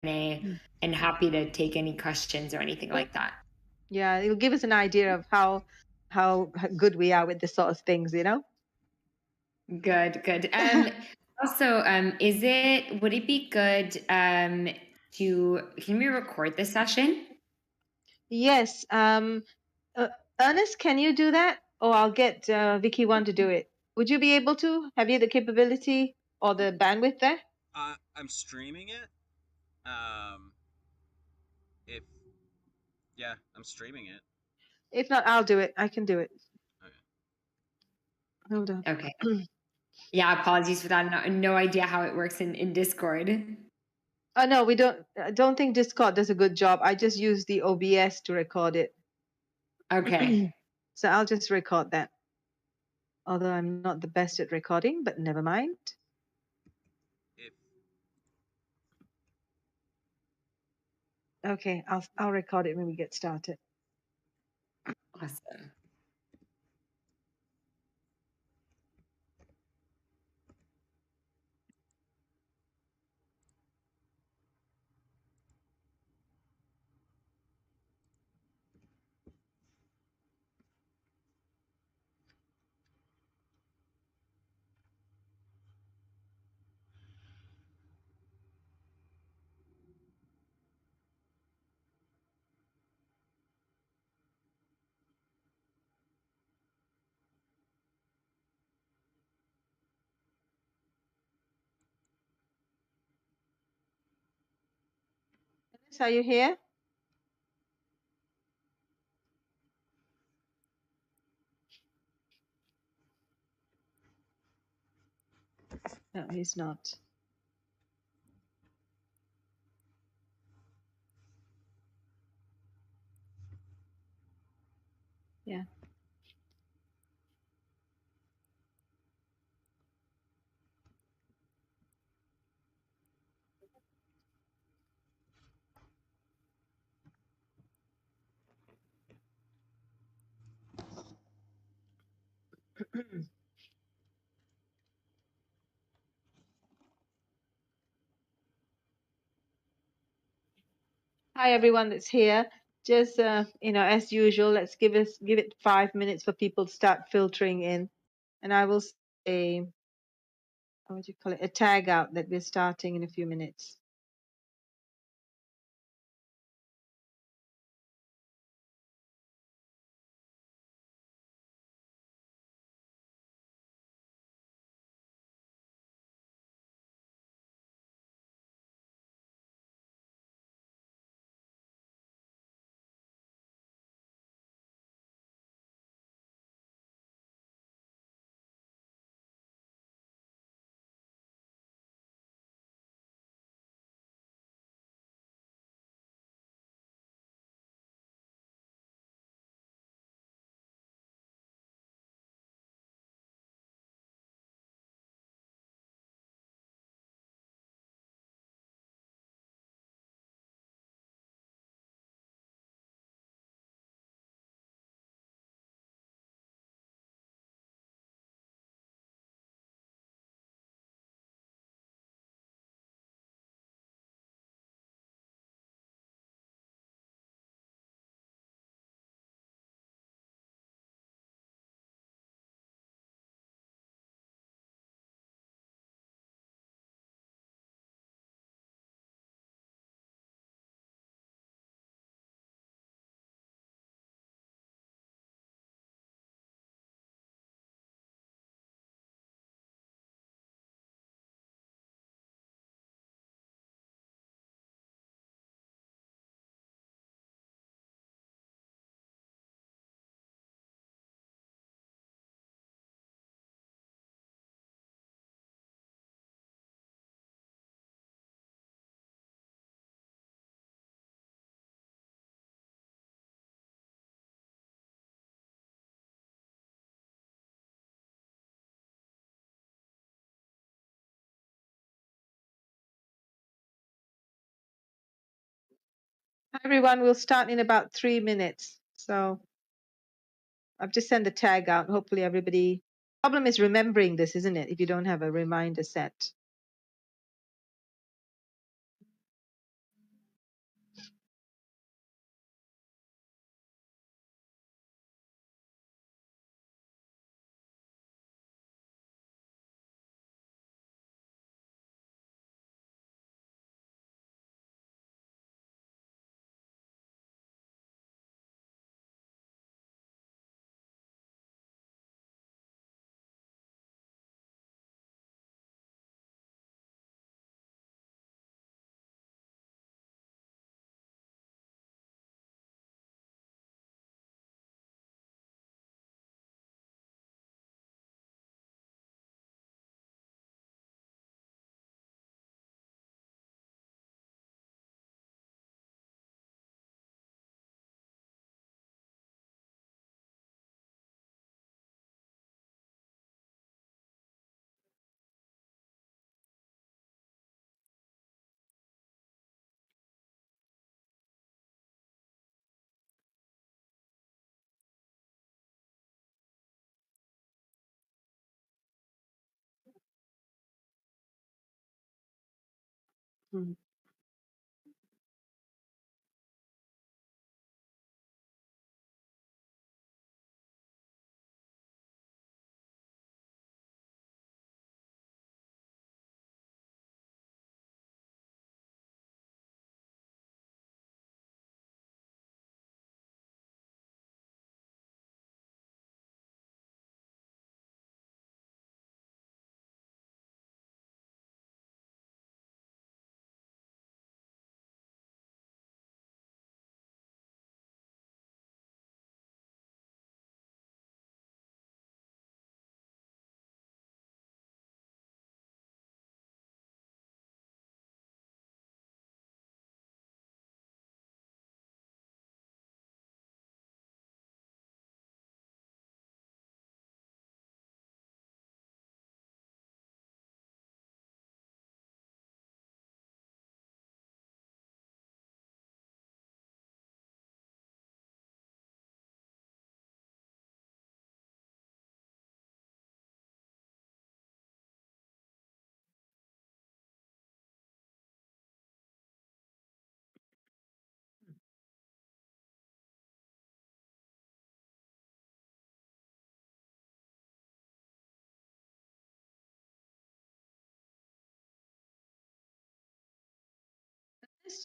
and happy to take any questions or anything like that. Yeah, it'll give us an idea of how good we are with this sort of things, you know? Good, good. Also, would it be good can we record this session? Yes. Ernest, can you do that? Or I'll get Vicky One to do it. Would you be able to? Have you the capability or the bandwidth there? I'm streaming it. If yeah, I'm streaming it. If not, I'll do it. I can do it. Okay. Hold on. Okay. Yeah, apologies for that. No idea how it works in Discord. Oh no, we don't. I don't think Discord does a good job. I just use the OBS to record it. Okay. So I'll just record that. Although I'm not the best at recording, but never mind. If Okay, I'll record it when we get started. Awesome. Are you here? No, he's not. Yeah. Hi, everyone that's here. Just as usual, let's give it 5 minutes for people to start filtering in, and I will say, what do you call it, a tag out that we're starting in a few minutes. Hi, everyone. We'll start in about 3 minutes. So I've just sent the tag out. Hopefully, everybody. Problem is remembering this, isn't it? If you don't have a reminder set. Mhm.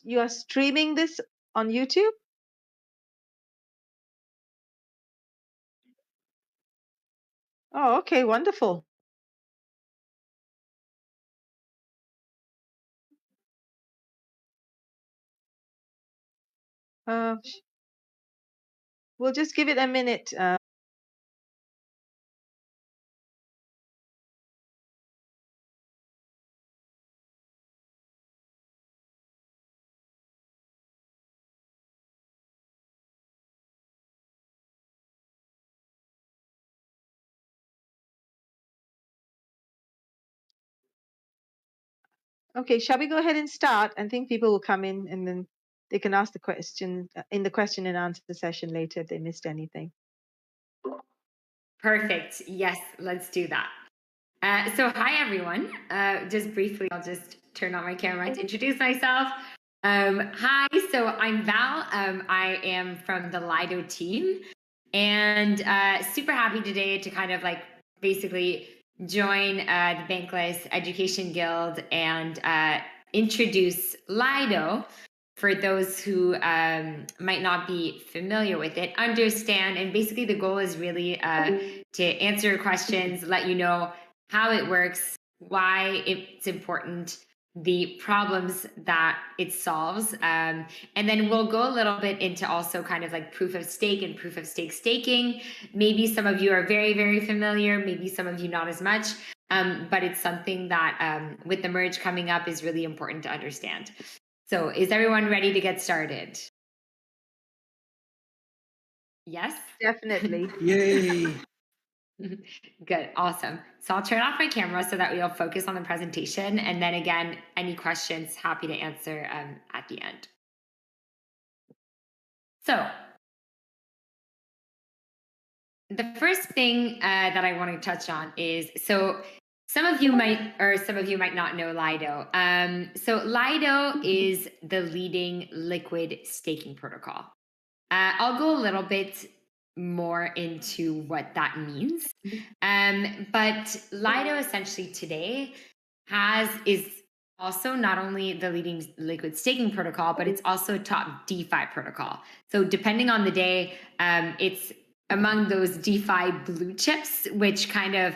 You are streaming this on YouTube? Oh, okay, wonderful. We'll just give it a minute. Okay, shall we go ahead and start? I think people will come in and then they can ask the question in the question and answer session later if they missed anything. Perfect. Yes, let's do that. So hi, everyone. Just briefly, I'll just turn on my camera to introduce myself. Hi, so I'm Val. I am from the Lido team, and super happy today to kind of like basically join the Bankless Education Guild and introduce Lido for those who might not be familiar with it, understand. And basically, the goal is really to answer your questions, let you know how it works, why it's important, the problems that it solves. And then we'll go a little bit into also kind of like proof of stake and proof of stake staking. Maybe some of you are very, very familiar, maybe some of you not as much. But it's something that with the merge coming up is really important to understand. So is everyone ready to get started? Yes? Definitely. Yay! Good, awesome. So I'll turn off my camera so that we'll focus on the presentation. And then again, any questions, happy to answer at the end. So the first thing that I want to touch on is, so some of you might not know Lido. So Lido is the leading liquid staking protocol. I'll go a little bit more into what that means. But Lido essentially today is also not only the leading liquid staking protocol, but it's also top DeFi protocol. So depending on the day, it's among those DeFi blue chips, which kind of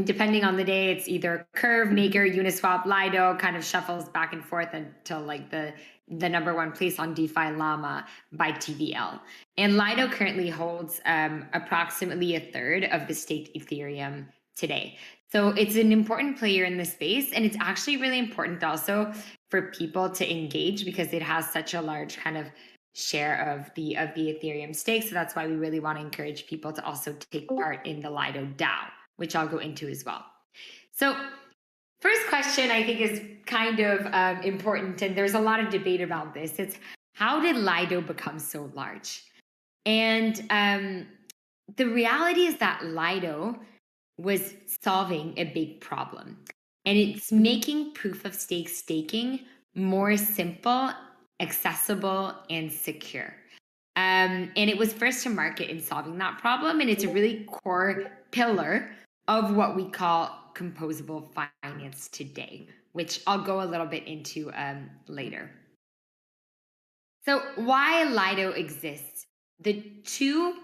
depending on the day, it's either Curve, Maker, Uniswap, Lido, kind of shuffles back and forth until like the number one place on DeFi Llama by TVL. And Lido currently holds approximately a third of the staked Ethereum today. So it's an important player in the space, and it's actually really important also for people to engage because it has such a large kind of share of the Ethereum stake. So that's why we really want to encourage people to also take part in the Lido DAO, which I'll go into as well. So first question I think is kind of important, and there's a lot of debate about this. It's how did Lido become so large? And the reality is that Lido was solving a big problem. and it's making proof of stake staking more simple, accessible, and secure. And it was first to market in solving that problem, and it's a really core pillar of what we call composable finance today, which I'll go a little bit into later. So why Lido exists? The two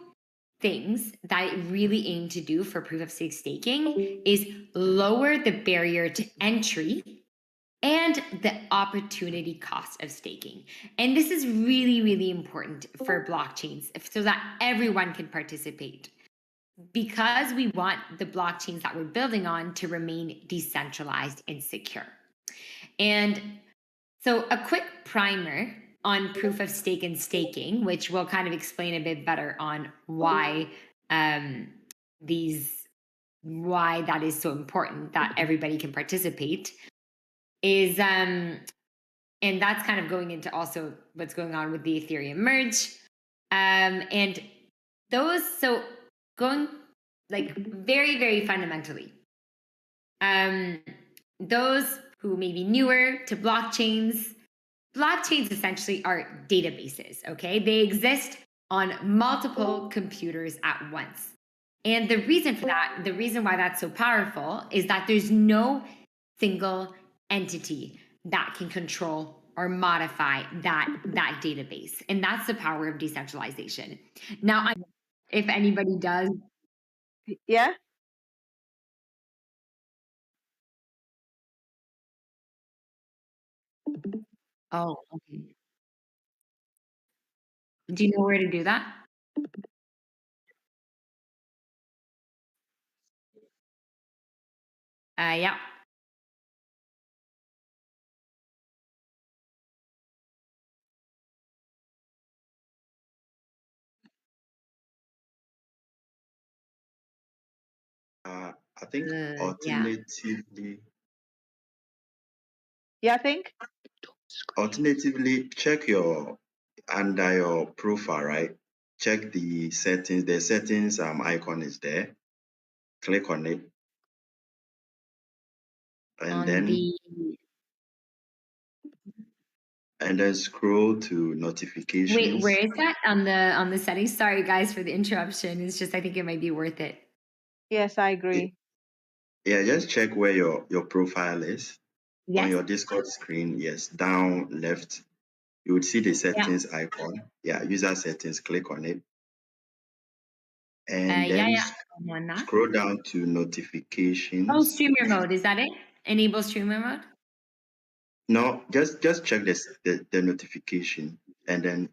things that it really aim to do for proof of stake staking is lower the barrier to entry and the opportunity cost of staking. And this is really, really important for blockchains so that everyone can participate, because we want the blockchains that we're building on to remain decentralized and secure. And so a quick primer on proof of stake and staking, which will kind of explain a bit better on why why that is so important that everybody can participate, is and that's kind of going into also what's going on with the Ethereum merge. And those, so going like very, very fundamentally, those who may be newer to blockchains essentially are databases, okay? They exist on multiple computers at once. And the reason for that, the reason why that's so powerful, is that there's no single entity that can control or modify that database. And that's the power of decentralization. Now, if anybody does. Yeah. Oh, okay. Do you know where to do that? Yeah. I think Yeah. alternatively check your under your profile, right? Check the settings. The settings icon is there. Click on it, and then scroll to notifications. Wait, where is that on the settings? Sorry guys for the interruption. It's just I think it might be worth it. Yes, I agree. Yeah, just check where your profile is. Yes. On your Discord screen. Yes, down left, you would see the settings icon. Yeah, user settings. Click on it, and then scroll down to notifications. Oh, streamer mode, is that it? Enable streamer mode? No, just check this the notification, and then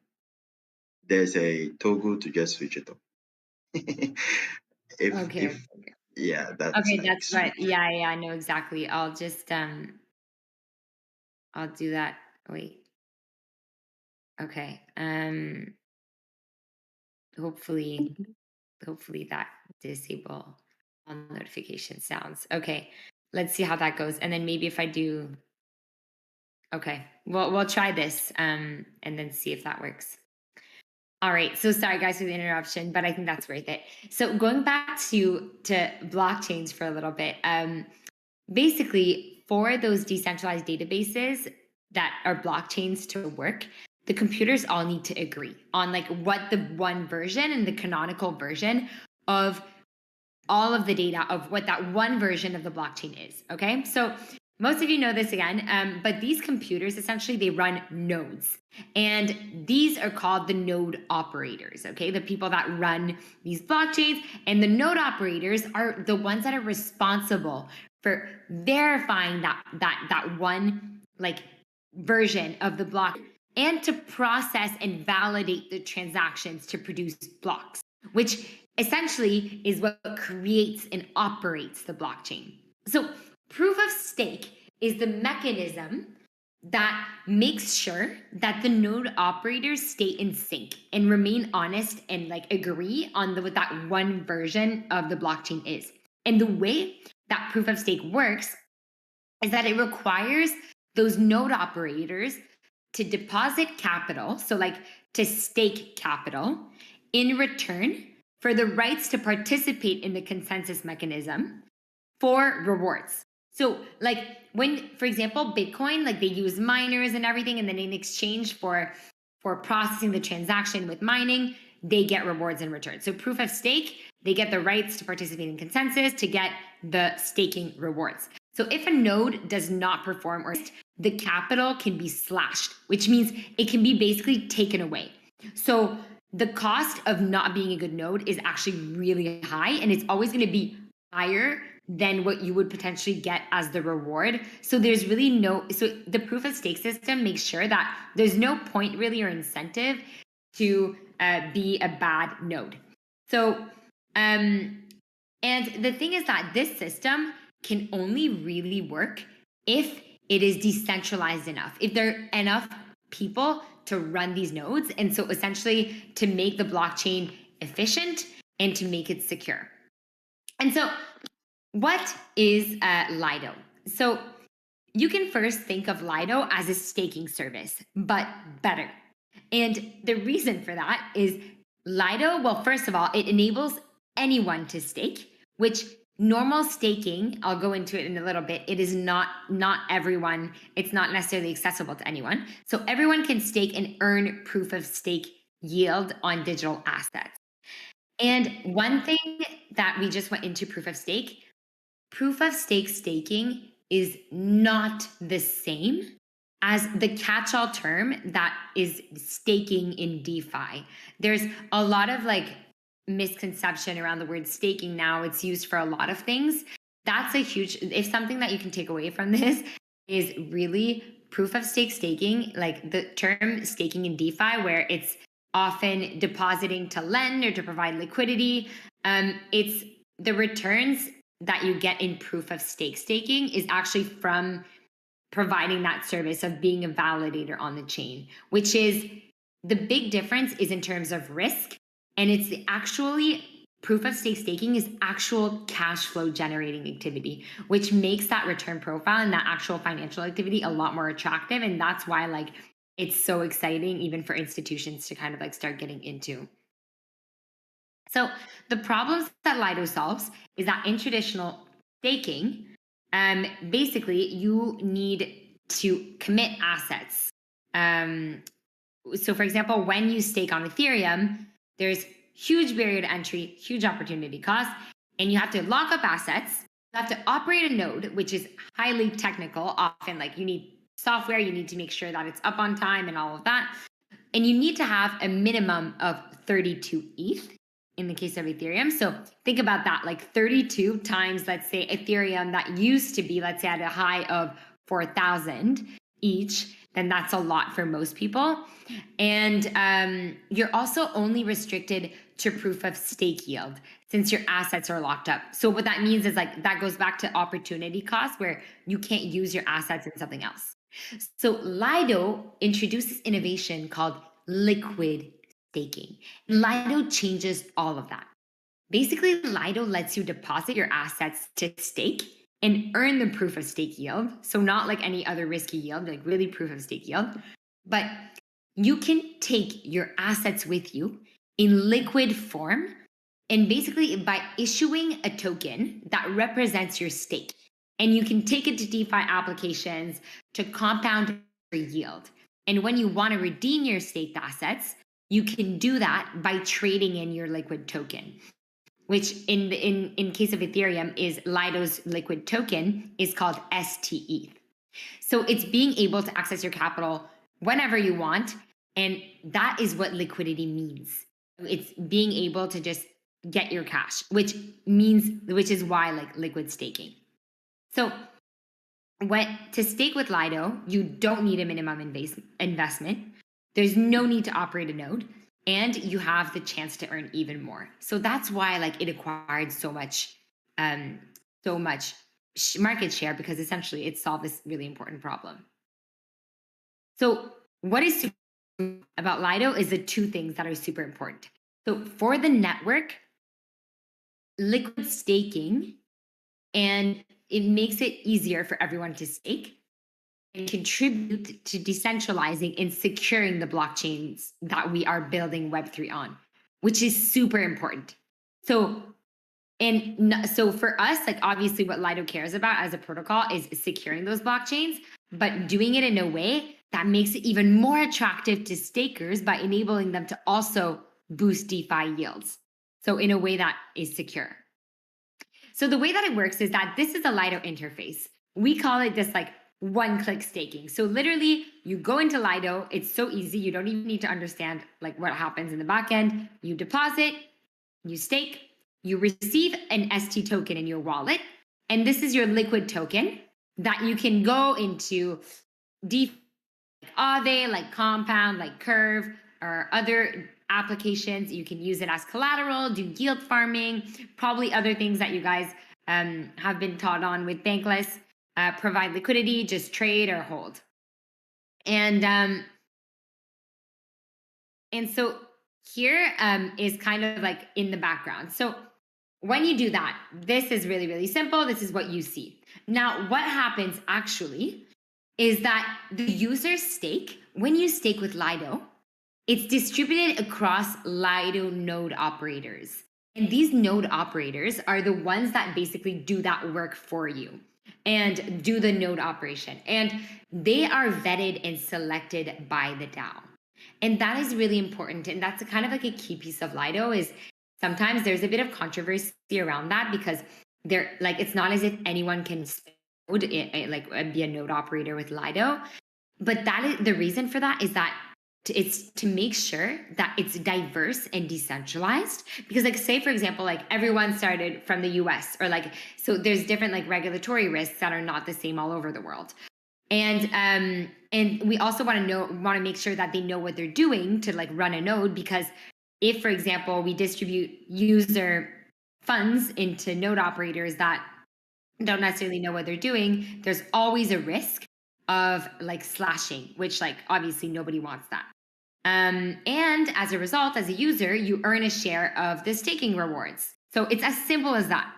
there's a toggle to just switch it up. if yeah, that's okay, like that's right. Yeah, I know exactly. I'll just I'll do that. Wait. Okay. Hopefully that disable all notification sounds. Okay. Let's see how that goes. And then maybe if I do. Okay. Well, we'll try this and then see if that works. All right. So sorry guys for the interruption, but I think that's worth it. So going back to blockchains for a little bit, basically for those decentralized databases that are blockchains to work, the computers all need to agree on like what the one version and the canonical version of all of the data of what that one version of the blockchain is. Okay. So most of you know this again, but these computers essentially they run nodes, and these are called the node operators. Okay, the people that run these blockchains, and the node operators are the ones that are responsible for verifying that one like version of the block, and to process and validate the transactions to produce blocks, which essentially is what creates and operates the blockchain. So proof of stake is the mechanism that makes sure that the node operators stay in sync and remain honest and like agree on what that one version of the blockchain is. And the way that proof of stake works is that it requires those node operators to deposit capital, so like to stake capital, in return for the rights to participate in the consensus mechanism for rewards. So like when, for example, Bitcoin, like they use miners and everything, and then in exchange for processing the transaction with mining, they get rewards in return. So proof of stake, they get the rights to participate in consensus to get the staking rewards. So if a node does not perform, or the capital can be slashed, which means it can be basically taken away. So the cost of not being a good node is actually really high, and it's always going to be higher than what you would potentially get as the reward. So there's really so the proof of stake system makes sure that there's no point really or incentive to be a bad node. So, and the thing is that this system can only really work if it is decentralized enough, if there are enough people to run these nodes. And so essentially to make the blockchain efficient and to make it secure. And so what is Lido? So you can first think of Lido as a staking service, but better. And the reason for that is Lido, well, first of all, it enables anyone to stake, which normal staking, I'll go into it in a little bit, it is not everyone, it's not necessarily accessible to anyone. So everyone can stake and earn proof of stake yield on digital assets. And one thing that we just went into proof of stake staking is not the same as the catch-all term that is staking in DeFi. There's a lot of like misconception around the word staking now. It's used for a lot of things. That's a huge, if something that you can take away from this is really proof of stake staking, like the term staking in DeFi, where it's often depositing to lend or to provide liquidity. It's the returns that you get in proof of stake staking is actually from providing that service of being a validator on the chain, which is the big difference is in terms of risk. And it's actually proof of stake staking is actual cash flow generating activity, which makes that return profile and that actual financial activity a lot more attractive. And that's why like it's so exciting even for institutions to kind of like start getting into. So the problems that Lido solves is that in traditional staking, basically you need to commit assets. So for example, when you stake on Ethereum, there's huge barrier to entry, huge opportunity cost, and you have to lock up assets. You have to operate a node, which is highly technical. Often like you need software, you need to make sure that it's up on time and all of that. And you need to have a minimum of 32 ETH in the case of Ethereum. So think about that, like 32 times, let's say Ethereum that used to be, let's say at a high of 4,000 each, then that's a lot for most people. And you're also only restricted to proof of stake yield since your assets are locked up. So what that means is like, that goes back to opportunity cost where you can't use your assets in something else. So Lido introduces innovation called liquid staking. Lido changes all of that. Basically, Lido lets you deposit your assets to stake and earn the proof of stake yield. So not like any other risky yield, like really proof of stake yield, but you can take your assets with you in liquid form. And basically by issuing a token that represents your stake, and you can take it to DeFi applications to compound your yield. And when you want to redeem your staked assets, you can do that by trading in your liquid token, which in case of Ethereum is Lido's liquid token is called STETH. So it's being able to access your capital whenever you want. And that is what liquidity means. It's being able to just get your cash, which is why like liquid staking. So to stake with Lido, you don't need a minimum investment. There's no need to operate a node, and you have the chance to earn even more. So that's why like it acquired so much market share, because essentially it solved this really important problem. So what is super about Lido is the two things that are super important. So for the network, liquid staking, and it makes it easier for everyone to stake and contribute to decentralizing and securing the blockchains that we are building Web3 on, which is super important. So So for us, like obviously what Lido cares about as a protocol is securing those blockchains, but doing it in a way that makes it even more attractive to stakers by enabling them to also boost DeFi yields. So in a way that is secure. So the way that it works is that this is a Lido interface. We call it this like one-click staking. So literally you go into Lido, it's so easy. You don't even need to understand like what happens in the back end. You deposit, you stake, you receive an ST token in your wallet, and this is your liquid token that you can go into DeFi, like Aave, like Compound, like Curve, or other applications. You can use it as collateral, do yield farming, probably other things that you guys have been taught on with Bankless. Provide liquidity, just trade or hold. And so here is kind of like in the background. So when you do that, this is really, really simple. This is what you see. Now, what happens actually is that the user's stake, when you stake with Lido, it's distributed across Lido node operators. And these node operators are the ones that basically do that work for you and do the node operation. And they are vetted and selected by the DAO. And that is really important. And that's kind of like a key piece of Lido is sometimes there's a bit of controversy around that because they're like, it's not as if anyone can be a node operator with Lido. But that is the reason for that is that it's to make sure that it's diverse and decentralized. Because like say for example, like everyone started from the US or like, so there's different like regulatory risks that are not the same all over the world. And we also want to make sure that they know what they're doing to like run a node, because if, for example, we distribute user funds into node operators that don't necessarily know what they're doing, there's always a risk of like slashing, which like obviously nobody wants that. And as a result, as a user, you earn a share of the staking rewards. So it's as simple as that.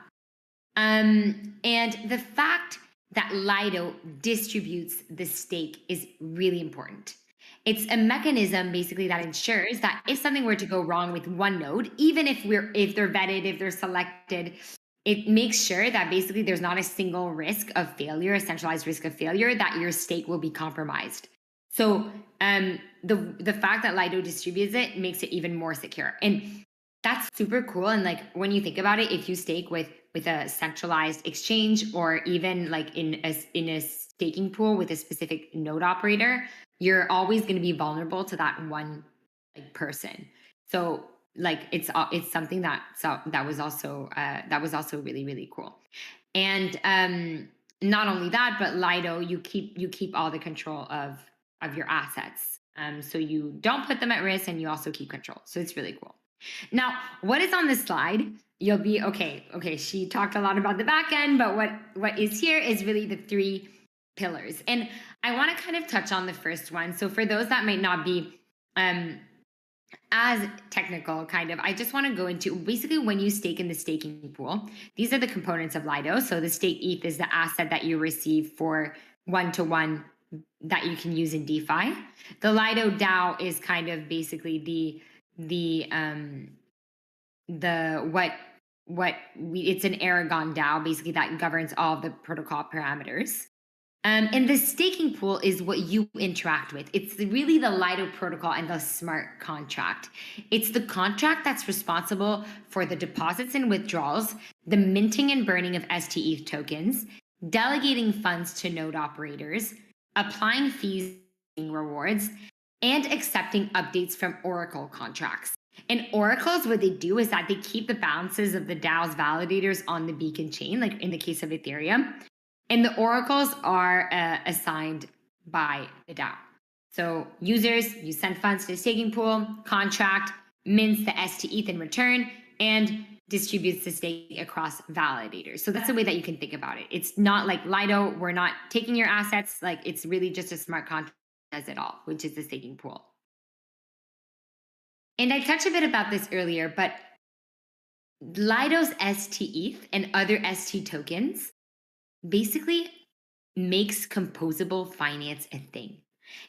And the fact that Lido distributes the stake is really important. It's a mechanism basically that ensures that if something were to go wrong with one node, even if they're vetted, if they're selected, it makes sure that basically there's not a single risk of failure, a centralized risk of failure, that your stake will be compromised. So the fact that Lido distributes it makes it even more secure. And that's super cool. And like when you think about it, if you stake with a centralized exchange or even like in a staking pool with a specific node operator, you're always going to be vulnerable to that one like person. So like it's something that was also really, really cool. And not only that, but Lido, you keep all the control of your assets. So you don't put them at risk and you also keep control. So it's really cool. Now, what is on this slide? You'll be okay. She talked a lot about the back end, but what is here is really the three pillars. And I want to kind of touch on the first one. So for those that might not be as technical, kind of, I just want to go into basically when you stake in the staking pool, these are the components of Lido. So the stake ETH is the asset that you receive for one-to-one that you can use in DeFi. The Lido DAO is kind of basically it's an Aragon DAO basically that governs all of the protocol parameters. And the staking pool is what you interact with. It's really the Lido protocol and the smart contract. It's the contract that's responsible for the deposits and withdrawals, the minting and burning of STETH tokens, delegating funds to node operators, applying fees and rewards, and accepting updates from Oracle contracts. And oracles, what they do is that they keep the balances of the DAO's validators on the beacon chain, like in the case of Ethereum. And the oracles are assigned by the DAO. So users, you send funds to the staking pool, contract mints the STETH in return, and distributes the stake across validators. So that's the way that you can think about it. It's not like Lido, we're not taking your assets. Like it's really just a smart contract that does it all, which is the staking pool. And I touched a bit about this earlier, but Lido's STETH and other ST tokens basically makes composable finance a thing.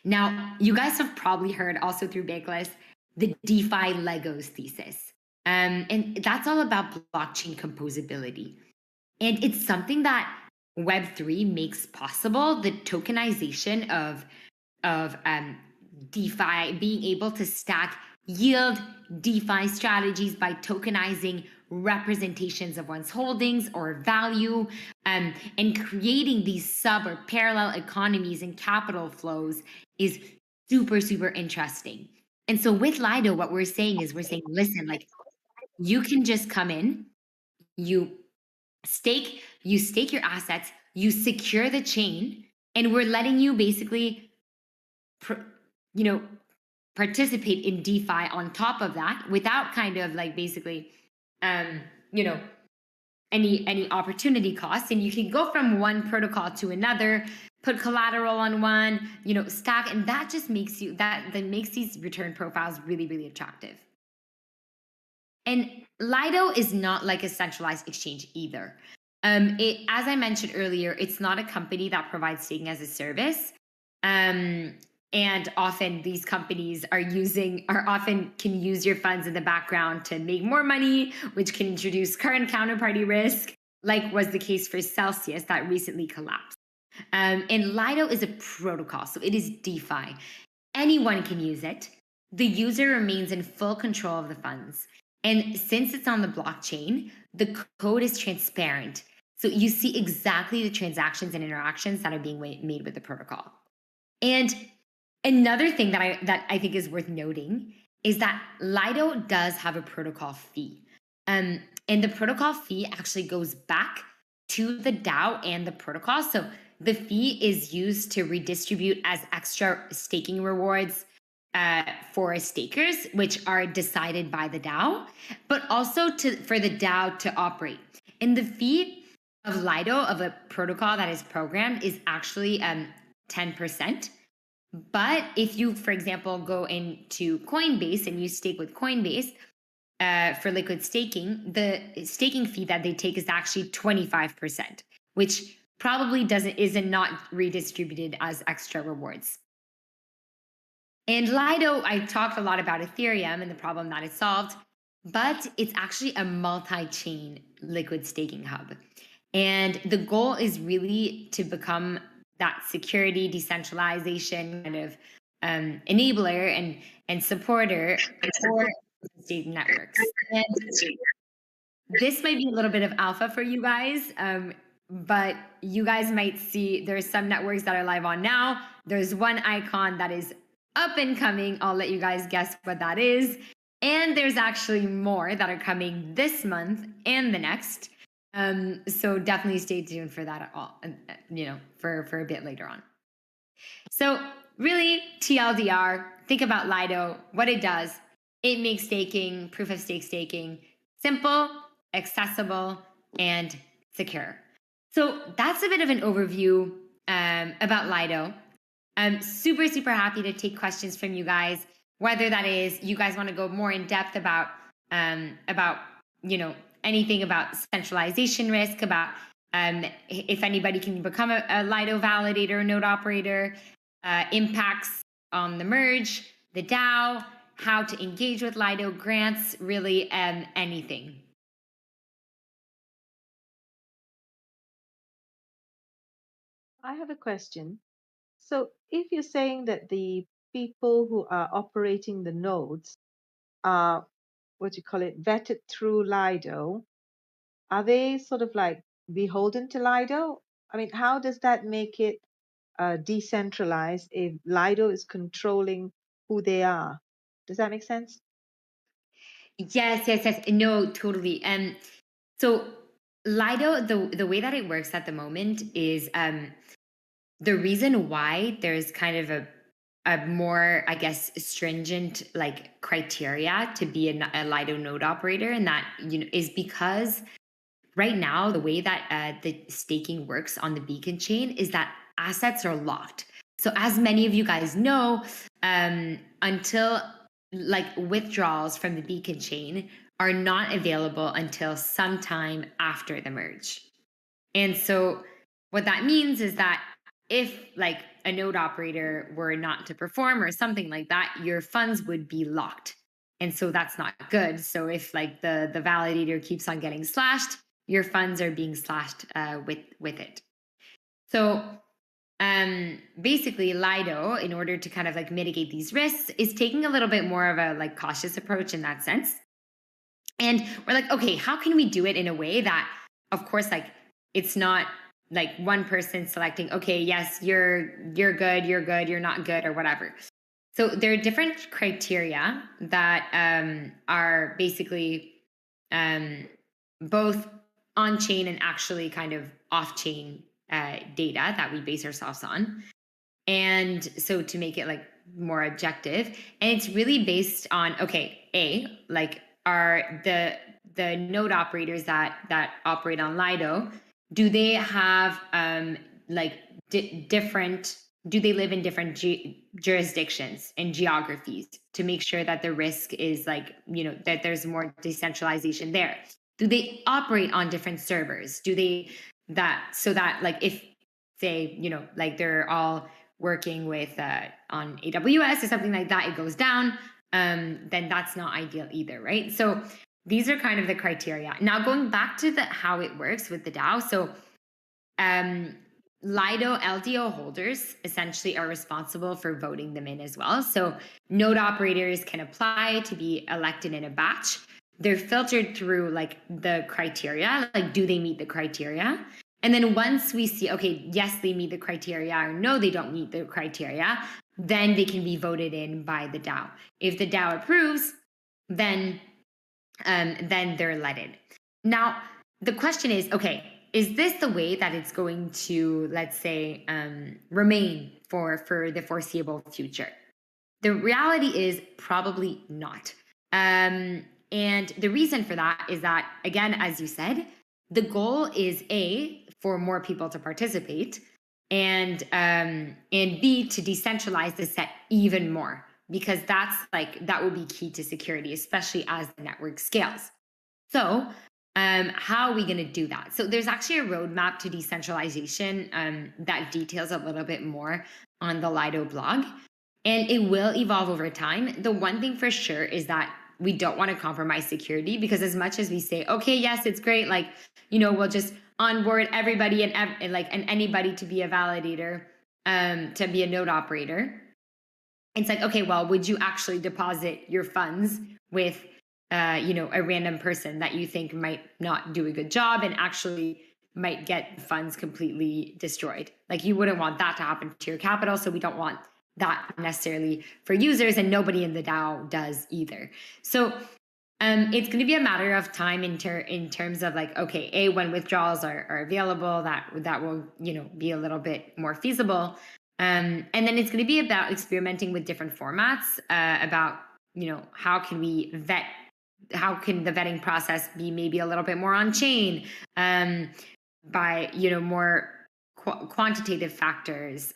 Now, you guys have probably heard also through Bankless the DeFi Legos thesis. And that's all about blockchain composability. And it's something that Web3 makes possible, the tokenization of DeFi, being able to stack yield DeFi strategies by tokenizing representations of one's holdings or value, and creating these sub or parallel economies and capital flows is super, super interesting. And so with Lido, what we're saying is listen, like, you can just come in, you stake your assets, you secure the chain, and we're letting you basically participate in DeFi on top of that without kind of like basically any opportunity costs. And you can go from one protocol to another, put collateral on one, stack, and that just makes these return profiles really, really attractive. And Lido is not like a centralized exchange either. As I mentioned earlier, it's not a company that provides staking as a service. And often these companies often can use your funds in the background to make more money, which can introduce current counterparty risk, like was the case for Celsius that recently collapsed. And Lido is a protocol, so it is DeFi. Anyone can use it. The user remains in full control of the funds. And since it's on the blockchain, the code is transparent. So you see exactly the transactions and interactions that are being made with the protocol. And another thing that I think is worth noting is that Lido does have a protocol fee. And the protocol fee actually goes back to the DAO and the protocol. So the fee is used to redistribute as extra staking rewards for stakers, which are decided by the DAO, but also for the DAO to operate. And the fee of Lido, of a protocol that is programmed, is actually 10%. But if you, for example, go into Coinbase and you stake with Coinbase for liquid staking, the staking fee that they take is actually 25%, which probably isn't not redistributed as extra rewards. And Lido, I talked a lot about Ethereum and the problem that it solved, but it's actually a multi-chain liquid staking hub. And the goal is really to become that security, decentralization kind of enabler and supporter for state networks. And this might be a little bit of alpha for you guys, but you guys might see there's some networks that are live on now. There's one icon that is up and coming. I'll let you guys guess what that is. And there's actually more that are coming this month and the next. So definitely stay tuned for that for a bit later on. So really, TLDR, think about Lido, what it does. It makes staking, proof of stake staking, simple, accessible, and secure. So that's a bit of an overview about Lido. I'm super, super happy to take questions from you guys, whether that is you guys want to go more in depth about anything about centralization risk, about if anybody can become a Lido validator, node operator, impacts on the merge, the DAO, how to engage with Lido, grants, really anything. I have a question. So if you're saying that the people who are operating the nodes are, vetted through Lido, are they sort of like beholden to Lido? I mean, how does that make it decentralized if Lido is controlling who they are? Does that make sense? Yes. No, totally. So Lido, the way that it works at the moment is the reason why there's kind of a more, I guess, stringent like criteria to be a Lido node operator, and that is because right now the way that the staking works on the Beacon chain is that assets are locked. So as many of you guys know, until like withdrawals from the Beacon chain are not available until sometime after the merge. And so what that means is that if like a node operator were not to perform or something like that, your funds would be locked And so that's not good. So if like the validator keeps on getting slashed, your funds are being slashed with it. So basically Lido, in order to kind of like mitigate these risks, is taking a little bit more of a like cautious approach in that sense. And we're like, okay, how can we do it in a way that, of course, like it's not like one person selecting, okay, yes, you're good, you're not good, or whatever. So there are different criteria that are basically both on-chain and actually kind of off-chain data that we base ourselves on. And so to make it like more objective, and it's really based on, okay, like are the node operators that operate on Lido, do they have like different, do they live in different jurisdictions and geographies to make sure that the risk is like, that there's more decentralization there? Do they operate on different servers? Do they so that like if say, like they're all working with on AWS or something like that, it goes down, then that's not ideal either, right? So these are kind of the criteria. Now going back to how it works with the DAO. So Lido LDO holders essentially are responsible for voting them in as well. So node operators can apply to be elected in a batch. They're filtered through like the criteria, like do they meet the criteria? And then once we see, okay, yes, they meet the criteria, or no, they don't meet the criteria, then they can be voted in by the DAO. If the DAO approves, then they're let in. Now, the question is, okay, is this the way that it's going to, let's say, remain for the foreseeable future? The reality is probably not. And the reason for that is that, again, as you said, the goal is for more people to participate, and B, to decentralize the set even more, because that will be key to security, especially as the network scales. So how are we going to do that? So there's actually a roadmap to decentralization that details a little bit more on the Lido blog, and it will evolve over time. The one thing for sure is that we don't want to compromise security, because as much as we say, okay, yes, it's great, like, we'll just onboard everybody and anybody to be a validator, to be a node operator. It's like, okay, well, would you actually deposit your funds with, a random person that you think might not do a good job and actually might get funds completely destroyed? Like, you wouldn't want that to happen to your capital. So we don't want that necessarily for users, and nobody in the DAO does either. So it's going to be a matter of time in terms of like, okay, when withdrawals are available, that will be a little bit more feasible, and then it's going to be about experimenting with different formats, about how can the vetting process be maybe a little bit more on chain, by more quantitative factors.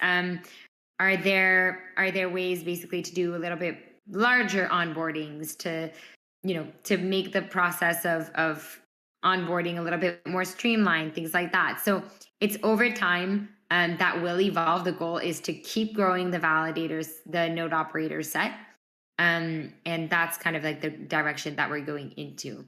Are there ways basically to do a little bit larger onboardings to make the process of onboarding a little bit more streamlined, things like that? So it's over time that will evolve. The goal is to keep growing the validators, the node operator set. And that's kind of like the direction that we're going into.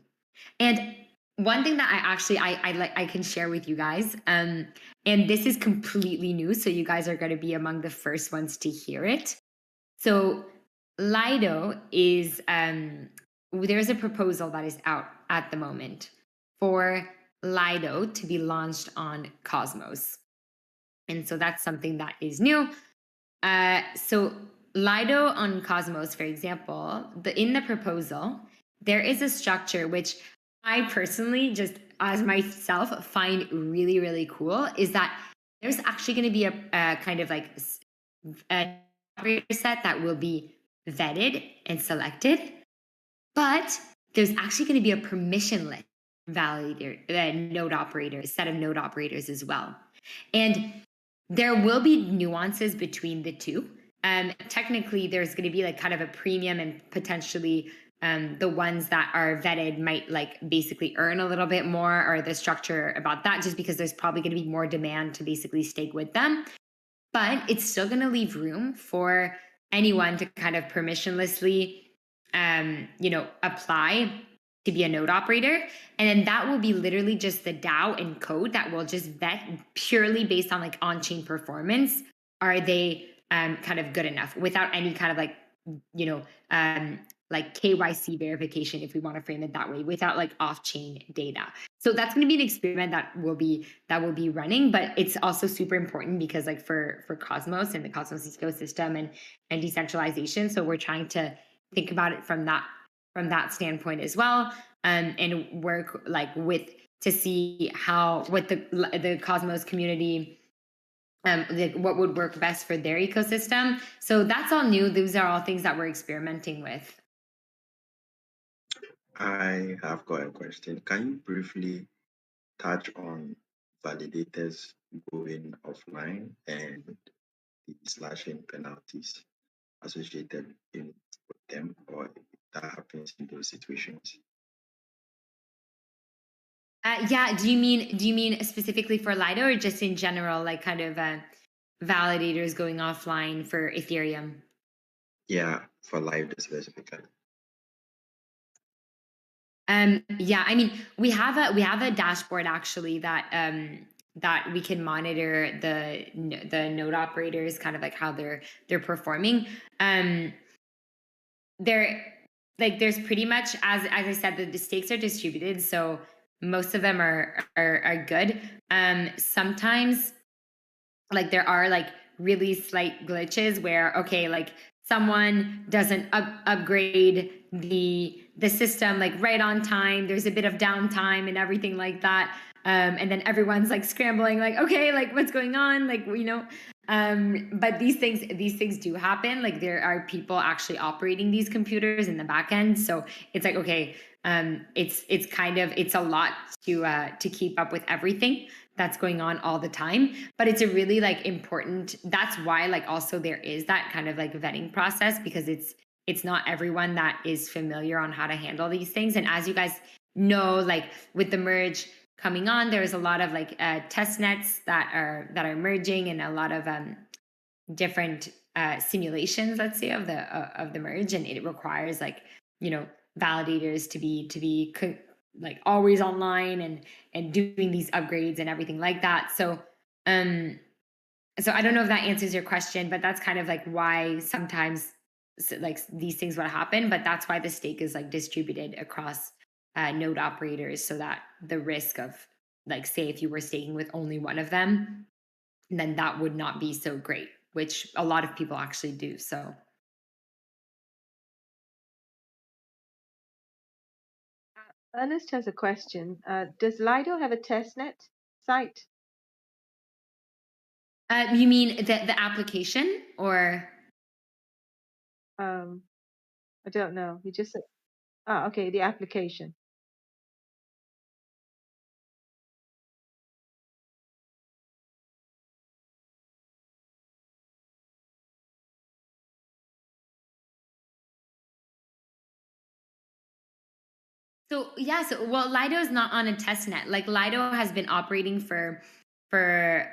And one thing that I can share with you guys, and this is completely new, so you guys are going to be among the first ones to hear it. So Lido is, there's a proposal that is out at the moment for Lido to be launched on Cosmos. And so that's something that is new. So Lido on Cosmos, for example, in the proposal, there is a structure which I personally, just as myself, find really, really cool, is that there's actually going to be a kind of like a operator set that will be vetted and selected, but there's actually going to be a permissionless validator, node operator, set of node operators as well. And there will be nuances between the two. Technically, there's going to be like kind of a premium, and potentially the ones that are vetted might like basically earn a little bit more, or the structure about that, just because there's probably going to be more demand to basically stake with them. But it's still going to leave room for anyone to kind of permissionlessly apply to be a node operator. And then that will be literally just the DAO and code that will just vet purely based on like on-chain performance. Are they kind of good enough without any kind of like, like KYC verification, if we want to frame it that way, without like off-chain data. So that's going to be an experiment that will be running, but it's also super important because like for Cosmos and the Cosmos ecosystem and decentralization. So we're trying to think about it from that standpoint as well, and work like with to see what the Cosmos community, what would work best for their ecosystem. So that's all new. Those are all things that we're experimenting with. I have got a question. Can you briefly touch on validators going offline and the slashing penalties associated with them, or that happens in those situations? Yeah. Do you mean specifically for Lido or just in general, like kind of validators going offline for Ethereum? Yeah, for Lido specifically. Yeah, I mean, we have a dashboard actually that we can monitor the node operators, kind of like how they're performing. There's pretty much, as I said, the stakes are distributed, so most of them are good. Sometimes like there are like really slight glitches where, okay, like someone doesn't upgrade the system like right on time, there's a bit of downtime and everything like that, and then everyone's like scrambling like, okay, like what's going on, like, but these things do happen. Like there are people actually operating these computers in the back end, so it's like, okay, it's a lot to keep up with everything that's going on all the time, but it's a really like important, that's why like also there is that kind of like vetting process, because it's not everyone that is familiar on how to handle these things. And as you guys know, like with the merge coming on, there's a lot of like test nets that are merging, and a lot of different simulations, let's say, of the merge, and it requires like, validators to be like always online and doing these upgrades and everything like that. So I don't know if that answers your question, but that's kind of like why sometimes like these things would happen. But that's why the stake is like distributed across node operators, so that the risk of, like, say if you were staking with only one of them, then that would not be so great, which a lot of people actually do. So Ernest has a question. Does Lido have a testnet site? you mean the application, or? I don't know. You just said, okay, the application. So yeah, well, Lido is not on a test net. Like Lido has been operating for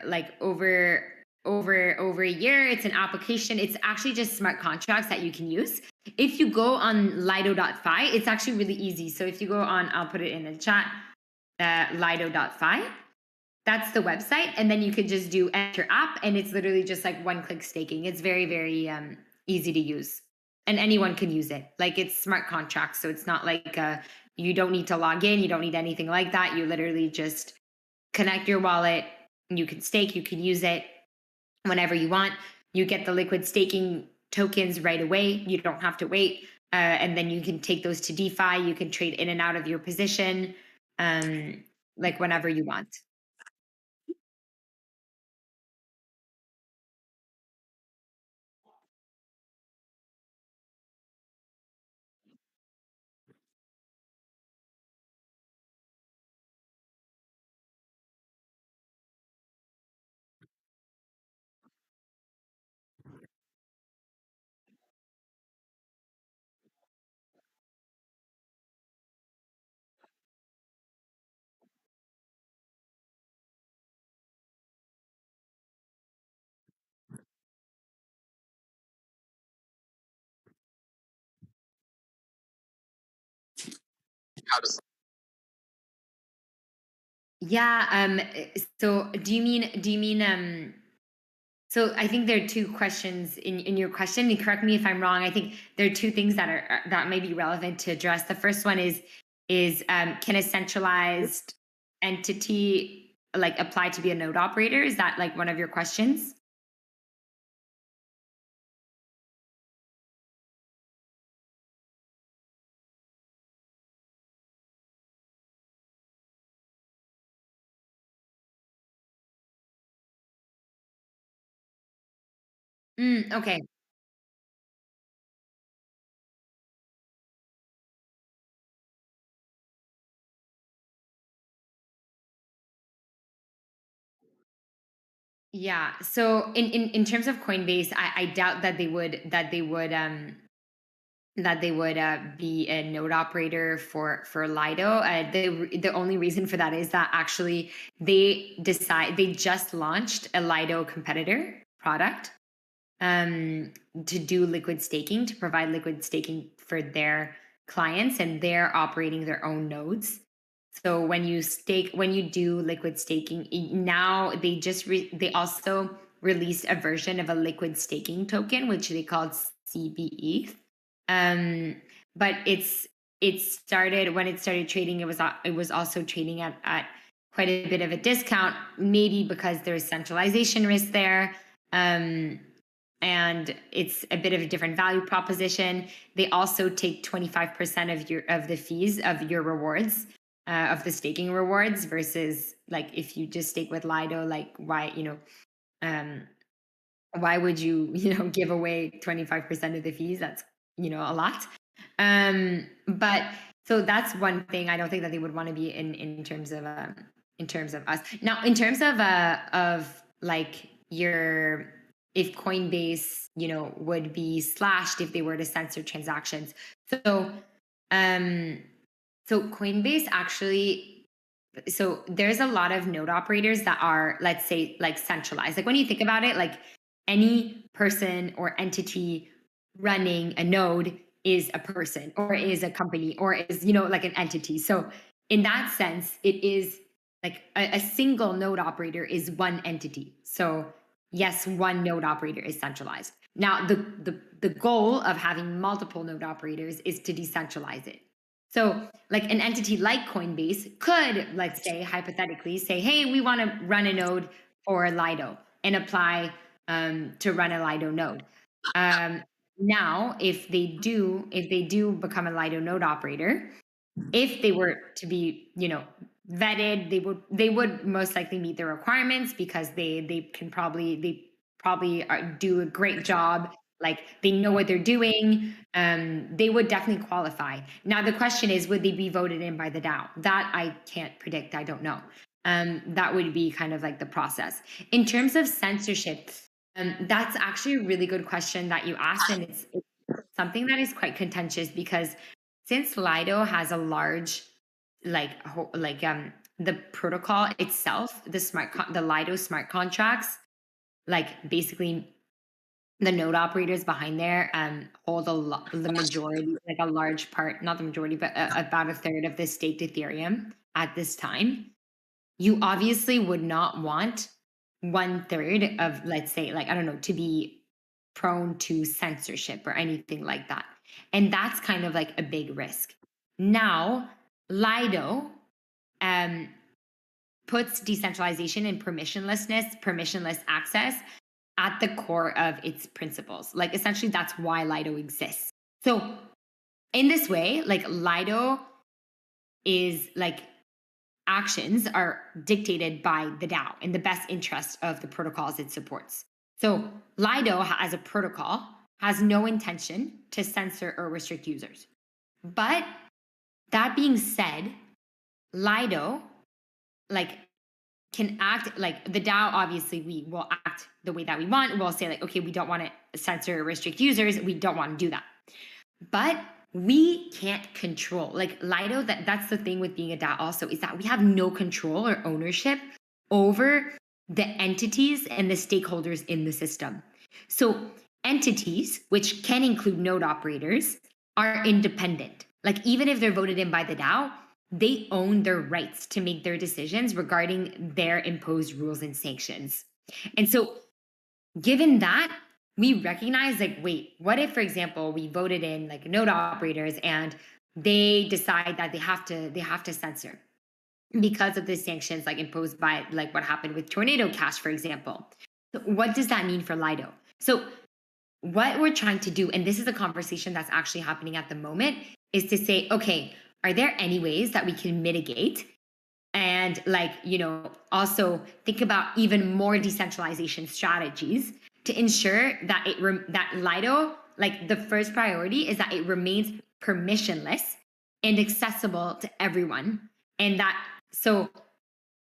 like over a year. It's an application. It's actually just smart contracts that you can use. If you go on Lido.fi, it's actually really easy. So if you go on, I'll put it in the chat, Lido.fi. That's the website, and then you could just do enter app, and it's literally just like one-click staking. It's very, very easy to use, and anyone can use it. Like it's smart contracts, so it's not like you don't need to log in, you don't need anything like that. You literally just connect your wallet, you can stake, you can use it whenever you want. You get the liquid staking tokens right away. You don't have to wait, and then you can take those to DeFi. You can trade in and out of your position, like whenever you want. Yeah. So do you mean so I think there are two questions in your question, and correct me if I'm wrong. I think there are two things that may be relevant to address. The first one is can a centralized entity like apply to be a node operator? Is that like one of your questions? Okay. Yeah. So in terms of Coinbase, I doubt that they would be a node operator for Lido. The only reason for that is that actually they just launched a Lido competitor product to do liquid staking, to provide liquid staking for their clients, and they're operating their own nodes. So when you do liquid staking, now they also released a version of a liquid staking token, which they called CBETH. Um, but it started when it started trading. It was also trading at quite a bit of a discount, maybe because there's centralization risk there. And it's a bit of a different value proposition. They also take 25% of the fees of your rewards, of the staking rewards, versus like if you just stake with Lido, like um, why would you give away 25% of the fees? That's a lot. But so that's one thing. I don't think that they would want to be in terms of us. Now, in terms of like your if Coinbase, would be slashed if they were to censor transactions. So, um, so Coinbase actually, so there's a lot of node operators that are, let's say, like centralized. Like when you think about it, like any person or entity running a node is a person or is a company or is, like an entity. So in that sense, it is like a single node operator is one entity. So yes, one node operator is centralized. Now, the goal of having multiple node operators is to decentralize it. So, like an entity like Coinbase could, let's say, hypothetically say, hey, we want to run a node for Lido and apply to run a Lido node. Now, if they do become a Lido node operator, if they were to be, vetted, they would most likely meet the requirements because they probably do a great job. Like they know what they're doing. They would definitely qualify. Now the question is, would they be voted in by the DAO? That I can't predict. I don't know. That would be kind of like the process. In terms of censorship, that's actually a really good question that you asked, and it's something that is quite contentious because since Lido has a large the protocol itself, the Lido smart contracts, like basically the node operators behind there hold the majority, like a large part, not the majority, but about a third of the staked Ethereum at this time. You obviously would not want 1/3 of, let's say, like, I don't know, to be prone to censorship or anything like that. And that's kind of like a big risk. Now, Lido puts decentralization and permissionless access at the core of its principles. Like essentially that's why Lido exists. So in this way, like Lido is like actions are dictated by the DAO in the best interest of the protocols it supports. So Lido as a protocol has no intention to censor or restrict users. But that being said, Lido like can act like the DAO. Obviously, we will act the way that we want. We'll say like, okay, we don't want to censor or restrict users. We don't want to do that. But we can't control like Lido. That's the thing with being a DAO also, is that we have no control or ownership over the entities and the stakeholders in the system. So entities, which can include node operators, are independent. Like even if they're voted in by the DAO, they own their rights to make their decisions regarding their imposed rules and sanctions. And so given that, we recognize like, wait, what if, for example, we voted in like node operators and they decide that they have to censor because of the sanctions like imposed by like what happened with Tornado Cash, for example. So what does that mean for Lido? So what we're trying to do, and this is a conversation that's actually happening at the moment, is to say, okay, are there any ways that we can mitigate and like, you know, also think about even more decentralization strategies to ensure that that Lido, like the first priority is that it remains permissionless and accessible to everyone. And that, so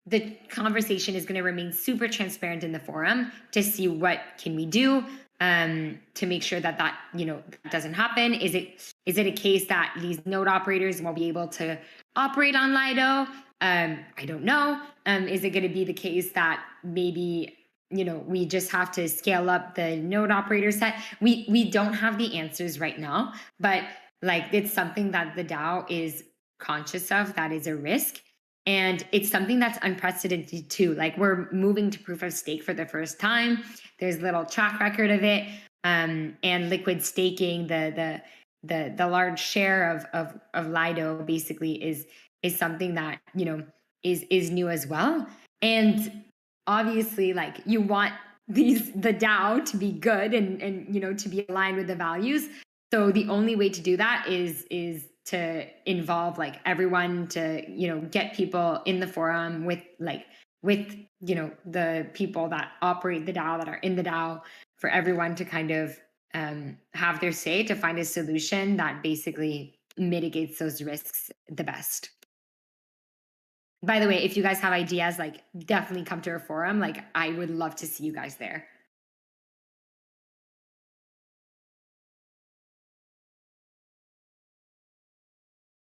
the conversation is going to remain super transparent in the forum to see what can we do to make sure that that, you know, doesn't happen. Is it a case that these node operators won't be able to operate on Lido? I don't know. Is it going to be the case that maybe, you know, we just have to scale up the node operator set? We don't have the answers right now, but like it's something that the DAO is conscious of, that is a risk. And it's something that's unprecedented too. Like we're moving to proof of stake for the first time. There's little track record of it, and liquid staking, the large share of Lido basically is something that, you know, is new as well. And obviously, like you want the DAO to be good and you know, to be aligned with the values. So the only way to do that is to involve like everyone, to, you know, get people in the forum with you know, the people that operate the DAO, that are in the DAO, for everyone to kind of have their say to find a solution that basically mitigates those risks the best. By the way, if you guys have ideas, like definitely come to our forum. Like I would love to see you guys there.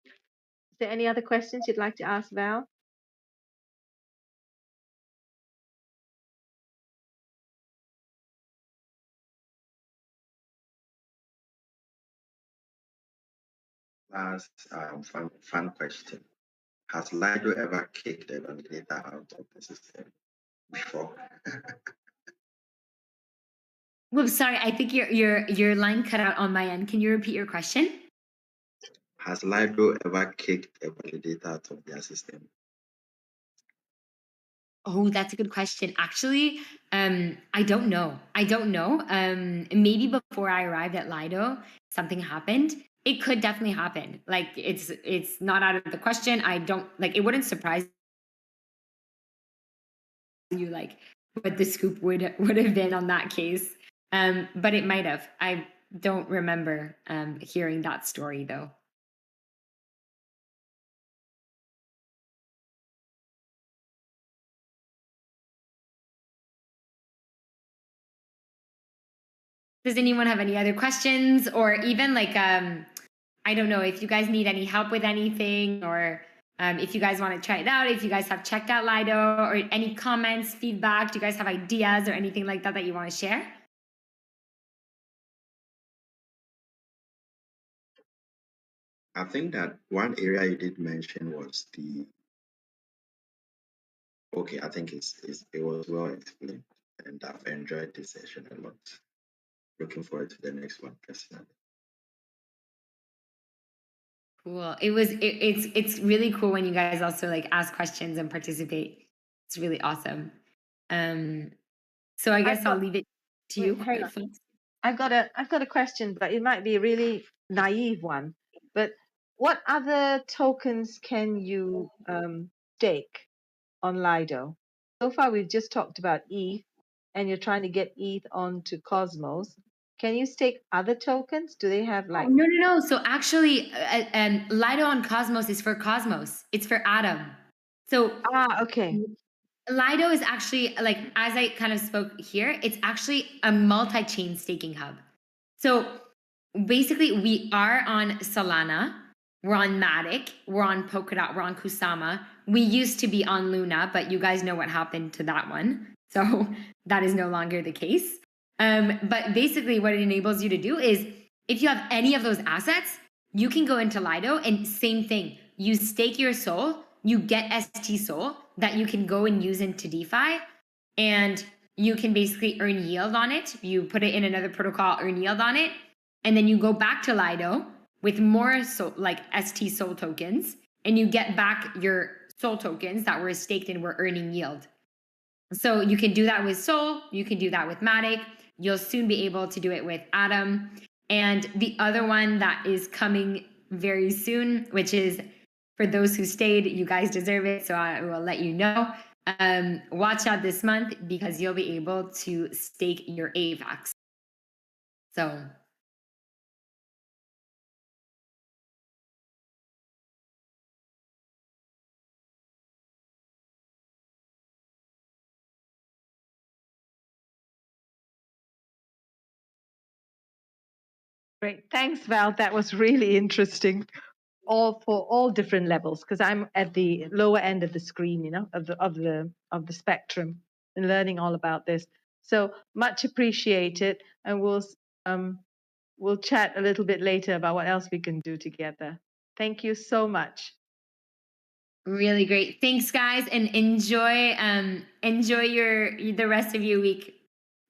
Is there any other questions you'd like to ask Val? Last fun question. Has Lido ever kicked a validator out of the system before? Whoops, sorry. I think your line cut out on my end. Can you repeat your question? Has Lido ever kicked a validator out of their system? Oh, that's a good question. Actually, I don't know. Maybe before I arrived at Lido, something happened. It could definitely happen. Like it's not out of the question. I don't like, it wouldn't surprise you like what the scoop would have been on that case. But it might have. I don't remember hearing that story though. Does anyone have any other questions, or even like I don't know if you guys need any help with anything, or if you guys want to try it out, if you guys have checked out Lido, or any comments, feedback, do you guys have ideas or anything like that that you want to share? I think that one area you did mention was the. Okay, I think it was well explained, and I've enjoyed this session a lot. Looking forward to the next one personally. Cool. It's really cool when you guys also like ask questions and participate. It's really awesome. So I guess I'll leave it to you. Hang on. I've got a question, but it might be a really naive one. But what other tokens can you stake on Lido? So far, we've just talked about ETH, and you're trying to get ETH onto Cosmos. Can you stake other tokens? Do they have like? No. So actually, Lido on Cosmos is for Cosmos. It's for Atom. So Okay. Lido is actually, like, as I kind of spoke here, it's actually a multi-chain staking hub. So basically, we are on Solana, we're on Matic, we're on Polkadot, we're on Kusama. We used to be on Luna, but you guys know what happened to that one. So that is no longer the case. But basically, what it enables you to do is, if you have any of those assets, you can go into Lido and same thing. You stake your SOL, you get ST SOL that you can go and use into DeFi, and you can basically earn yield on it. You put it in another protocol, earn yield on it, and then you go back to Lido with more like ST SOL tokens, and you get back your SOL tokens that were staked and were earning yield. So you can do that with SOL, you can do that with Matic. You'll soon be able to do it with Atom. And the other one that is coming very soon, which is for those who stayed, you guys deserve it. So I will let you know. Watch out this month because you'll be able to stake your AVAX. So Great. Thanks, Val. That was really interesting. All for all different levels, because I'm at the lower end of the screen, of the spectrum, and learning all about this. So much appreciated, and we'll chat a little bit later about what else we can do together. Thank you so much. really great. Thanks, guys, and enjoy the rest of your week.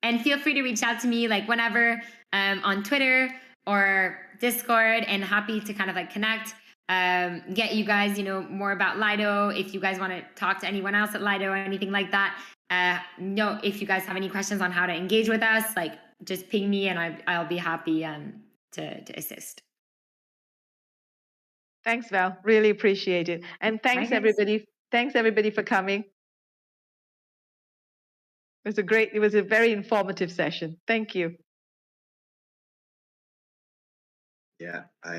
And feel free to reach out to me like whenever on Twitter or Discord, and happy to kind of like connect, get you guys, more about Lido. If you guys want to talk to anyone else at Lido or anything like that, if you guys have any questions on how to engage with us, like just ping me and I'll be happy to assist. Thanks, Val. Really appreciate it. And thanks everybody. Thanks everybody for coming. It was a very informative session. Thank you. Yeah, I